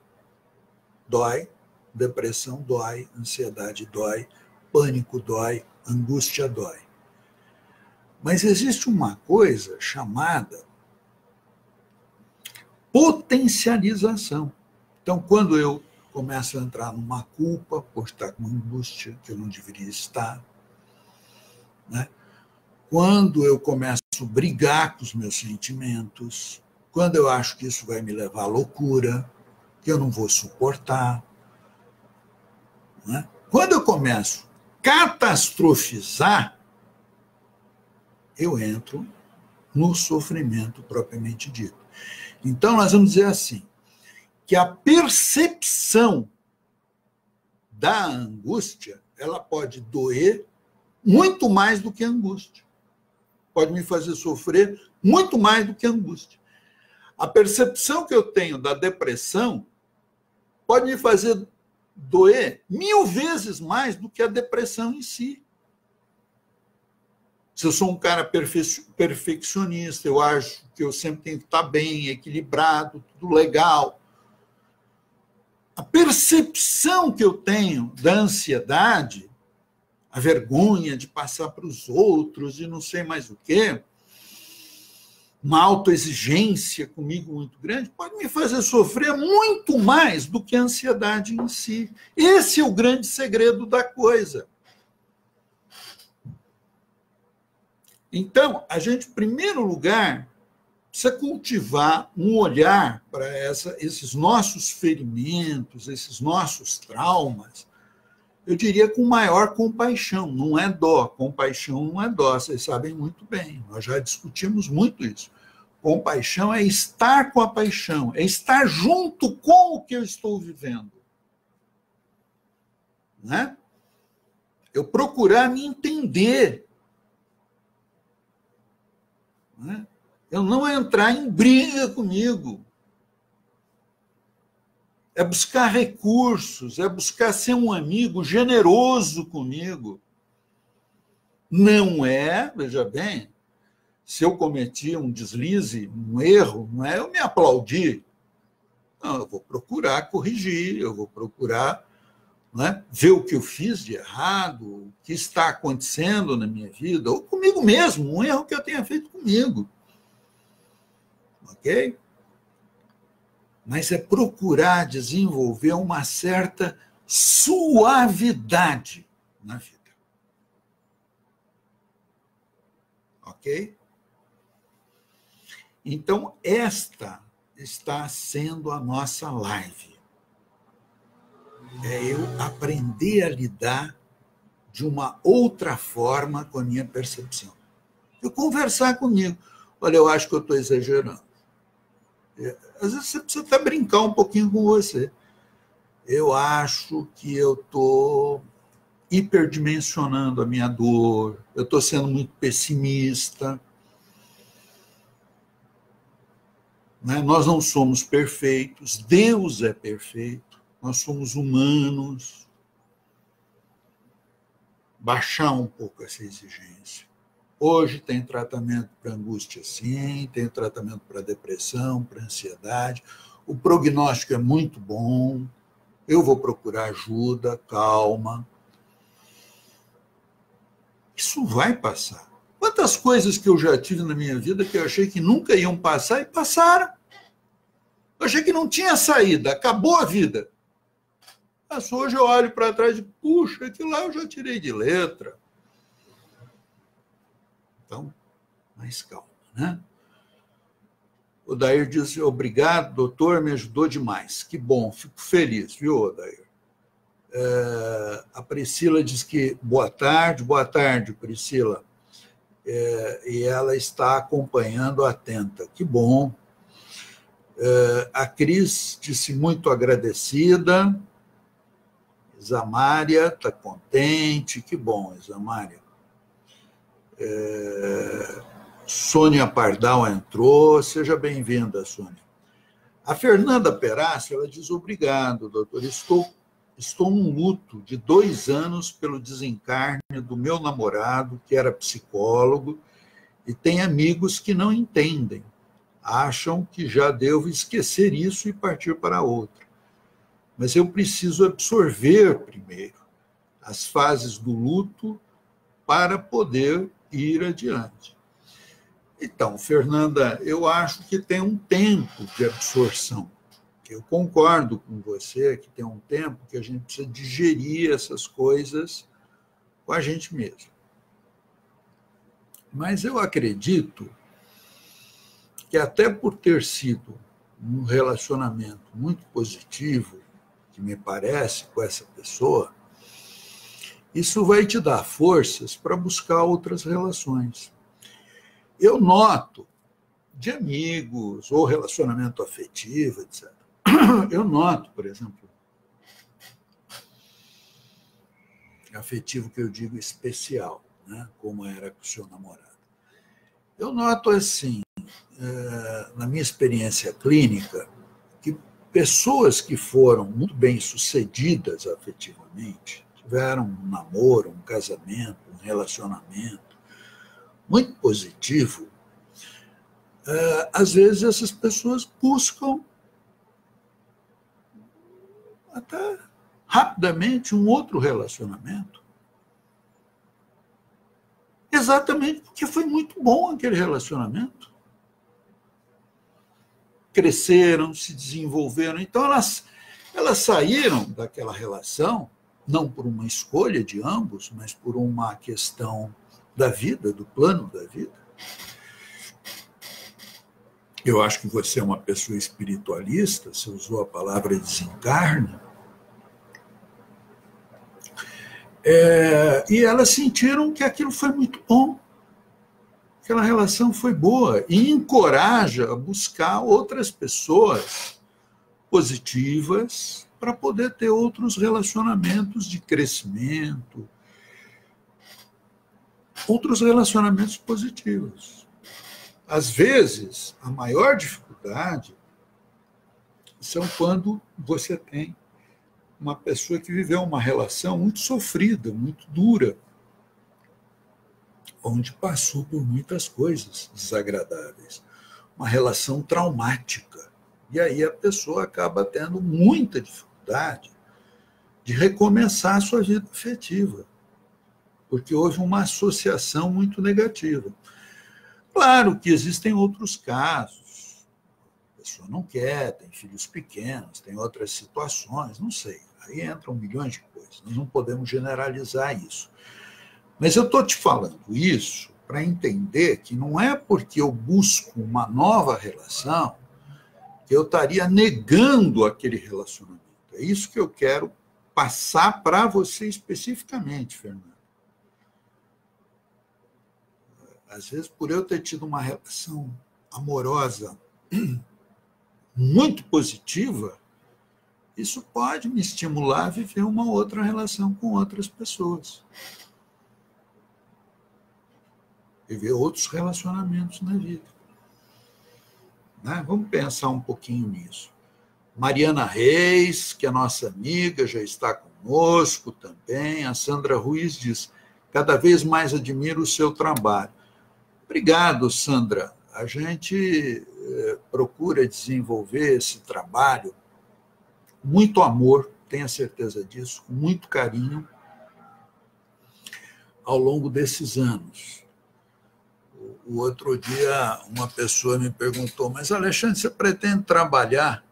Dói, depressão dói, ansiedade dói, pânico dói, angústia dói. Mas existe uma coisa chamada potencialização. Então, quando eu começo a entrar numa culpa por estar com uma angústia que eu não deveria estar, né? Quando eu começo a brigar com os meus sentimentos, quando eu acho que isso vai me levar à loucura, que eu não vou suportar, né? Quando eu começo a catastrofizar, eu entro no sofrimento propriamente dito. Então, nós vamos dizer assim, que a percepção da angústia, ela pode doer muito mais do que a angústia. Pode me fazer sofrer muito mais do que a angústia. A percepção que eu tenho da depressão pode me fazer doer 1000 vezes mais do que a depressão em si. Se eu sou um cara perfeccionista, eu acho que eu sempre tenho que estar bem, equilibrado, tudo legal. A percepção que eu tenho da ansiedade, a vergonha de passar para os outros e não sei mais o quê, uma autoexigência comigo muito grande, pode me fazer sofrer muito mais do que a ansiedade em si. Esse é o grande segredo da coisa. Então, a gente, em primeiro lugar, precisa cultivar um olhar para esses nossos ferimentos, esses nossos traumas, eu diria com maior compaixão, não é dó. Compaixão não é dó, vocês sabem muito bem, nós já discutimos muito isso. Compaixão é estar com a paixão, é estar junto com o que eu estou vivendo. Né? Eu procurar me entender. Né? Eu não entrar em briga comigo. É buscar recursos, é buscar ser um amigo generoso comigo. Não é, veja bem, se eu cometi um deslize, um erro, não é eu me aplaudir. Não, eu vou procurar corrigir, eu vou procurar, né, ver o que eu fiz de errado, o que está acontecendo na minha vida, ou comigo mesmo, um erro que eu tenha feito comigo. Ok? Mas é procurar desenvolver uma certa suavidade na vida. Ok? Então, esta está sendo a nossa live. É eu aprender a lidar de uma outra forma com a minha percepção. Eu conversar comigo. Olha, eu acho que eu estou exagerando. Às vezes você precisa até brincar um pouquinho com você. Eu acho que eu estou hiperdimensionando a minha dor, eu estou sendo muito pessimista. Né? Nós não somos perfeitos, Deus é perfeito, nós somos humanos. Baixar um pouco essa exigência. Hoje tem tratamento para angústia, sim, tem tratamento para depressão, para ansiedade. O prognóstico é muito bom. Eu vou procurar ajuda, calma. Isso vai passar. Quantas coisas que eu já tive na minha vida que eu achei que nunca iam passar e passaram. Eu achei que não tinha saída, acabou a vida. Mas hoje eu olho para trás e, puxa, aquilo lá eu já tirei de letra. Então, mais calma, né? O Odair diz, obrigado, doutor, me ajudou demais. Que bom, fico feliz, viu, Odair? A Priscila diz que boa tarde, Priscila. E ela está acompanhando atenta. Que bom. A Cris disse muito agradecida. Isamária está contente. Que bom, Isamária. Sônia Pardal entrou, seja bem-vinda, Sônia. A Fernanda Perassi, ela diz, obrigado, doutor, estou num luto de 2 anos pelo desencarne do meu namorado, que era psicólogo, e tem amigos que não entendem, acham que já devo esquecer isso e partir para outra. Mas eu preciso absorver primeiro as fases do luto para poder ir adiante. Então, Fernanda, eu acho que tem um tempo de absorção. Eu concordo com você que tem um tempo que a gente precisa digerir essas coisas com a gente mesmo. Mas eu acredito que até por ter sido um relacionamento muito positivo, que me parece, com essa pessoa, isso vai te dar forças para buscar outras relações. Eu noto, de amigos, ou relacionamento afetivo, etc., eu noto, por exemplo, afetivo que eu digo especial, né? Como era com o seu namorado. Eu noto assim, na minha experiência clínica, que pessoas que foram muito bem-sucedidas afetivamente, tiveram um namoro, um casamento, um relacionamento muito positivo, às vezes essas pessoas buscam até rapidamente um outro relacionamento. Exatamente porque foi muito bom aquele relacionamento. Cresceram, se desenvolveram. Então, elas saíram daquela relação, não por uma escolha de ambos, mas por uma questão da vida, do plano da vida. Eu acho que você é uma pessoa espiritualista, você usou a palavra desencarne. E elas sentiram que aquilo foi muito bom, aquela relação foi boa, e encoraja a buscar outras pessoas positivas para poder ter outros relacionamentos de crescimento, outros relacionamentos positivos. Às vezes, a maior dificuldade são quando você tem uma pessoa que viveu uma relação muito sofrida, muito dura, onde passou por muitas coisas desagradáveis, uma relação traumática. E aí a pessoa acaba tendo muita dificuldade de recomeçar a sua vida afetiva, porque houve uma associação muito negativa. Claro que existem outros casos, a pessoa não quer, tem filhos pequenos, tem outras situações, não sei. Aí entram milhões de coisas, nós não podemos generalizar isso. Mas eu estou te falando isso para entender que não é porque eu busco uma nova relação que eu estaria negando aquele relacionamento. É isso que eu quero passar para você especificamente, Fernando. Às vezes, por eu ter tido uma relação amorosa muito positiva, isso pode me estimular a viver uma outra relação com outras pessoas. Viver outros relacionamentos na vida. Né? Vamos pensar um pouquinho nisso. Mariana Reis, que é nossa amiga, já está conosco também. A Sandra Ruiz diz, cada vez mais admiro o seu trabalho. Obrigado, Sandra. A gente procura desenvolver esse trabalho com muito amor, tenha certeza disso, com muito carinho, ao longo desses anos. O outro dia, uma pessoa me perguntou, mas, Alexandre, você pretende trabalhar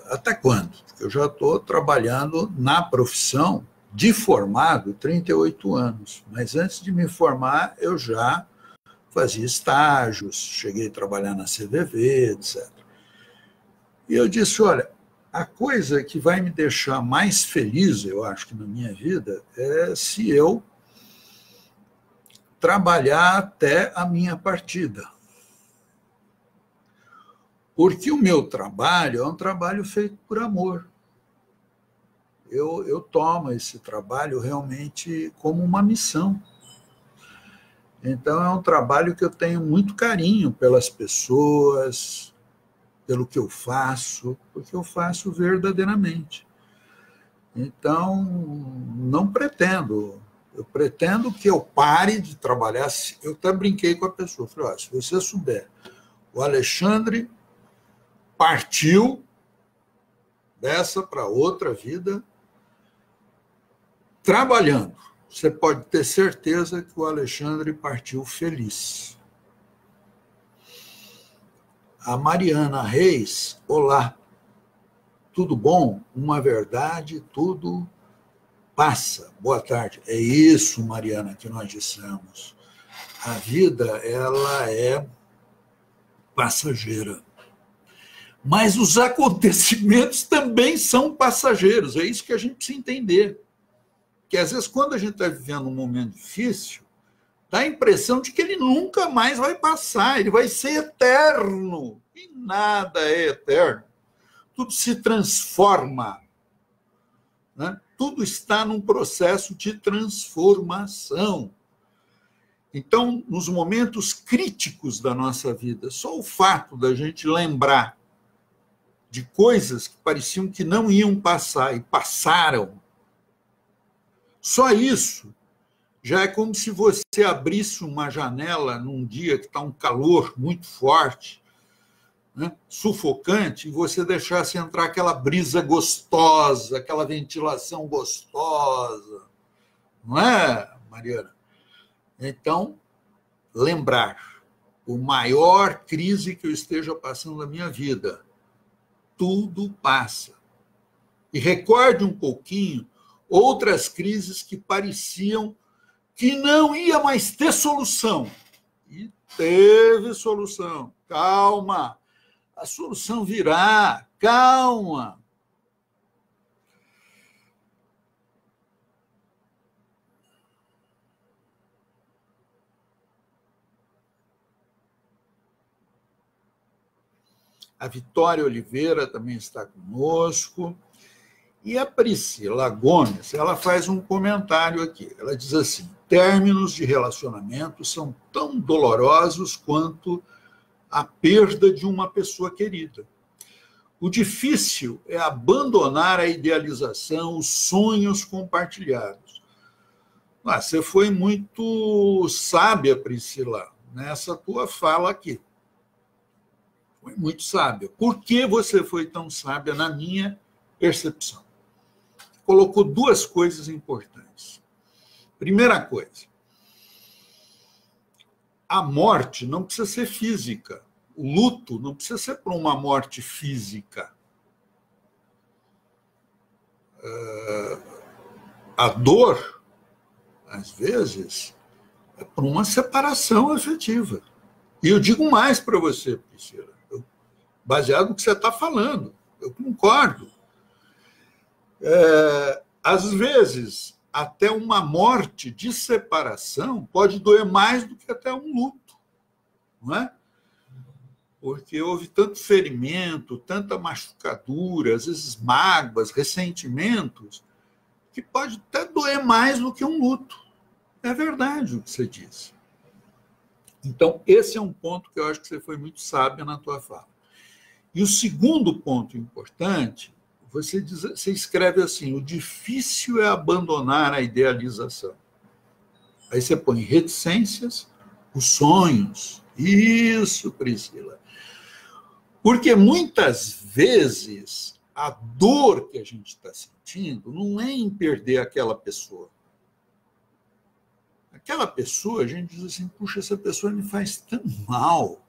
até quando? Porque eu já estou trabalhando na profissão de formado 38 anos, mas antes de me formar, eu já fazia estágios, cheguei a trabalhar na CVV, etc. E eu disse, olha, a coisa que vai me deixar mais feliz, eu acho que na minha vida, é se eu trabalhar até a minha partida. Porque o meu trabalho é um trabalho feito por amor. Eu tomo esse trabalho realmente como uma missão. Então, é um trabalho que eu tenho muito carinho pelas pessoas, pelo que eu faço, porque eu faço verdadeiramente. Então, não pretendo. Eu pretendo que eu pare de trabalhar. Eu até brinquei com a pessoa. Falei, se você souber, o Alexandre partiu dessa para outra vida trabalhando. Você pode ter certeza que o Alexandre partiu feliz. A Mariana Reis, olá, tudo bom? Uma verdade, tudo passa. Boa tarde. É isso, Mariana, que nós dissemos. A vida, ela é passageira. Mas os acontecimentos também são passageiros. É isso que a gente precisa entender. Que às vezes, quando a gente está vivendo um momento difícil, dá a impressão de que ele nunca mais vai passar, ele vai ser eterno. E nada é eterno. Tudo se transforma. Né? Tudo está num processo de transformação. Então, nos momentos críticos da nossa vida, só o fato da gente lembrar de coisas que pareciam que não iam passar e passaram, só isso já é como se você abrisse uma janela num dia que está um calor muito forte, né, sufocante, e você deixasse entrar aquela brisa gostosa, aquela ventilação gostosa. Não é, Mariana? Então, lembrar, o maior crise que eu esteja passando na minha vida, tudo passa. E recorde um pouquinho outras crises que pareciam que não ia mais ter solução. E teve solução. Calma, a solução virá. Calma. A Vitória Oliveira também está conosco. E a Priscila Gomes, ela faz um comentário aqui. Ela diz assim: términos de relacionamento são tão dolorosos quanto a perda de uma pessoa querida. O difícil é abandonar a idealização, os sonhos compartilhados. Você foi muito sábia, Priscila, nessa tua fala aqui. Foi muito sábia. Por que você foi tão sábia na minha percepção? Colocou duas coisas importantes. Primeira coisa, a morte não precisa ser física. O luto não precisa ser por uma morte física. A dor, às vezes, é por uma separação afetiva. E eu digo mais para você, Priscila, baseado no que você está falando, eu concordo. Às vezes, até uma morte de separação pode doer mais do que até um luto, não é? Porque houve tanto ferimento, tanta machucadura, às vezes mágoas, ressentimentos, que pode até doer mais do que um luto. É verdade o que você disse. Então, esse é um ponto que eu acho que você foi muito sábia na tua fala. E o segundo ponto importante, você escreve assim: o difícil é abandonar a idealização. Aí você põe reticências, os sonhos. Isso, Priscila. Porque muitas vezes a dor que a gente está sentindo não é em perder aquela pessoa. Aquela pessoa, a gente diz assim: puxa, essa pessoa me faz tão mal.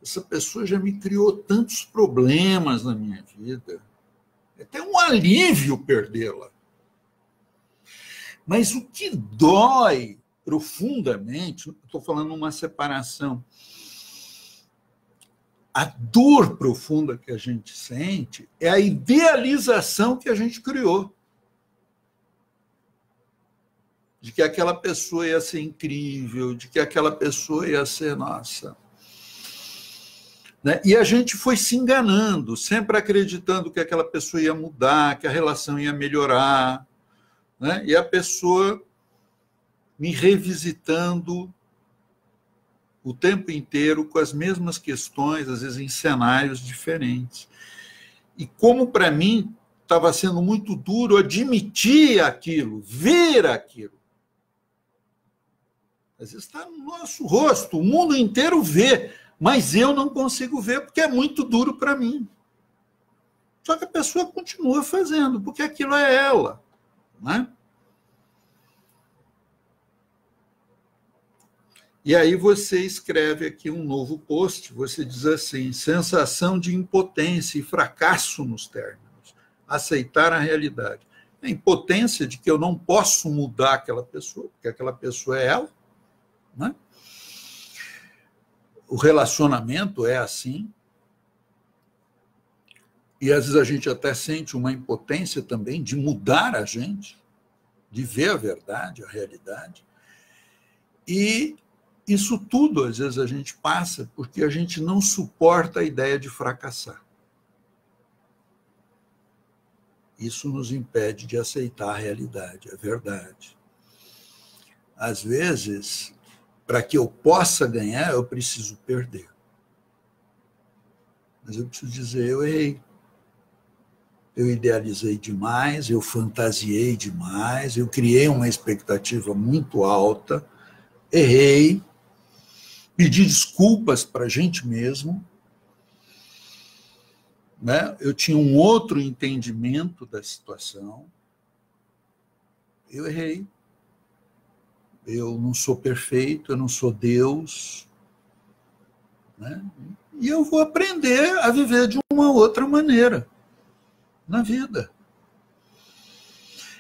Essa pessoa já me criou tantos problemas na minha vida. É até um alívio perdê-la. Mas o que dói profundamente, estou falando uma separação, a dor profunda que a gente sente é a idealização que a gente criou. De que aquela pessoa ia ser incrível, de que aquela pessoa ia ser nossa. Né? E a gente foi se enganando, sempre acreditando que aquela pessoa ia mudar, que a relação ia melhorar, né? E a pessoa me revisitando o tempo inteiro com as mesmas questões, às vezes em cenários diferentes. E como para mim estava sendo muito duro admitir aquilo, ver aquilo. Às vezes está no nosso rosto, o mundo inteiro vê, mas eu não consigo ver porque é muito duro para mim. Só que a pessoa continua fazendo, porque aquilo é ela. Né? E aí você escreve aqui um novo post, você diz assim: sensação de impotência e fracasso nos términos, aceitar a realidade. A impotência de que eu não posso mudar aquela pessoa, porque aquela pessoa é ela. Né? O relacionamento é assim. E às vezes a gente até sente uma impotência também de mudar a gente, de ver a verdade, a realidade. E isso tudo, às vezes, a gente passa porque a gente não suporta a ideia de fracassar. Isso nos impede de aceitar a realidade, a verdade. Às vezes, para que eu possa ganhar, eu preciso perder. Mas eu preciso dizer, eu errei. Eu idealizei demais, eu fantasiei demais, eu criei uma expectativa muito alta, errei, pedi desculpas para a gente mesmo, né? Eu tinha um outro entendimento da situação, eu errei. Eu não sou perfeito, eu não sou Deus, né? E eu vou aprender a viver de uma outra maneira na vida.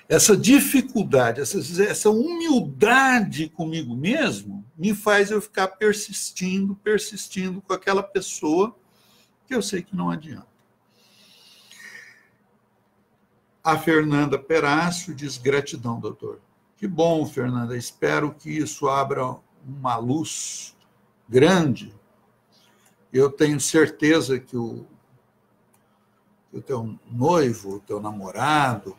Essa dificuldade, essa humildade comigo mesmo, me faz eu ficar persistindo com aquela pessoa que eu sei que não adianta. A Fernanda Perácio diz, gratidão, doutor. Que bom, Fernanda, espero que isso abra uma luz grande. Eu tenho certeza que o teu noivo, o teu namorado,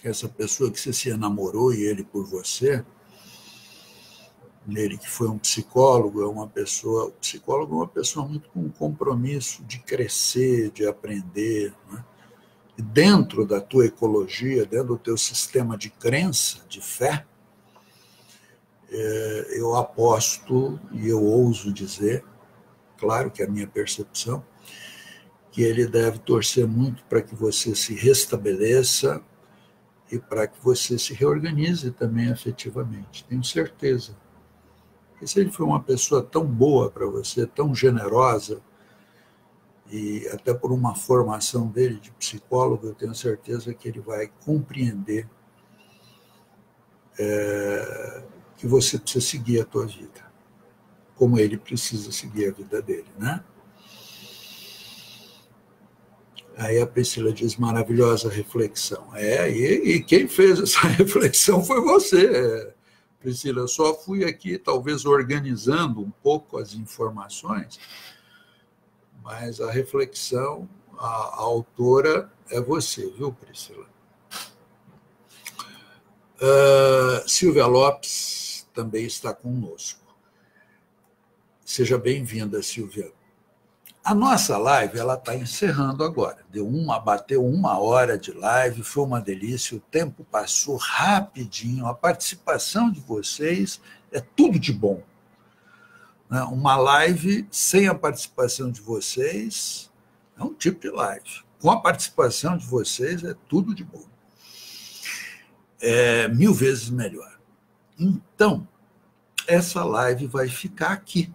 essa pessoa que você se enamorou e ele por você, ele que foi um psicólogo, o psicólogo é uma pessoa muito com compromisso de crescer, de aprender, né? E dentro da tua ecologia, dentro do teu sistema de crença, de fé, eu aposto e eu ouso dizer, claro que é a minha percepção, que ele deve torcer muito para que você se restabeleça e para que você se reorganize também afetivamente. Tenho certeza. Porque se ele foi uma pessoa tão boa para você, tão generosa, e até por uma formação dele de psicólogo, eu tenho certeza que ele vai compreender que você precisa seguir a tua vida, como ele precisa seguir a vida dele, né? Aí a Priscila diz, maravilhosa reflexão. E quem fez essa reflexão foi você, Priscila. Eu só fui aqui, talvez, organizando um pouco as informações, mas a reflexão, a autora é você, viu, Priscila? Silvia Lopes também está conosco. Seja bem-vinda, Silvia. A nossa live ela está encerrando agora. Bateu 1 hora de live, foi uma delícia, o tempo passou rapidinho, a participação de vocês é tudo de bom. Uma live sem a participação de vocês é um tipo de live. Com a participação de vocês é tudo de bom. É 1000 vezes melhor. Então, essa live vai ficar aqui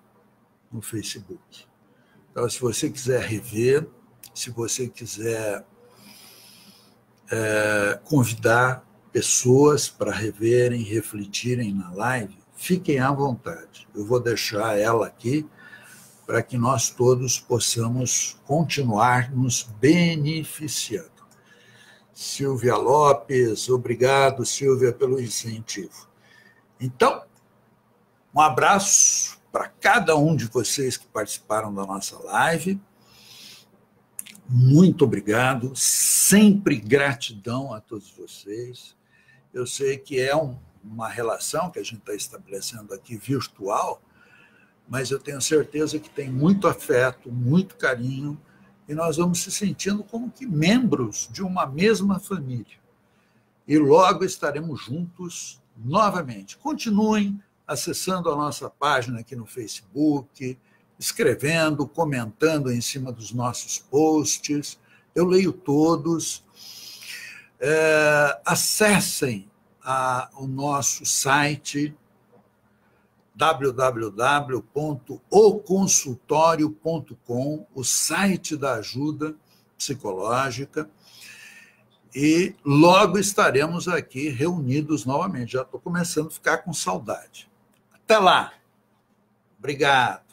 no Facebook. Então, se você quiser rever, se você quiser convidar pessoas para reverem, refletirem na live, fiquem à vontade. Eu vou deixar ela aqui para que nós todos possamos continuar nos beneficiando. Silvia Lopes, obrigado, Silvia, pelo incentivo. Então, um abraço para cada um de vocês que participaram da nossa live. Muito obrigado, sempre gratidão a todos vocês. Eu sei que é uma relação que a gente está estabelecendo aqui virtual, mas eu tenho certeza que tem muito afeto, muito carinho, e nós vamos se sentindo como que membros de uma mesma família. E logo estaremos juntos novamente. Continuem acessando a nossa página aqui no Facebook, escrevendo, comentando em cima dos nossos posts. Eu leio todos. Acessem o nosso site www.oconsultorio.com, o site da ajuda psicológica, e logo estaremos aqui reunidos novamente. Já estou começando a ficar com saudade. Até lá. Obrigado.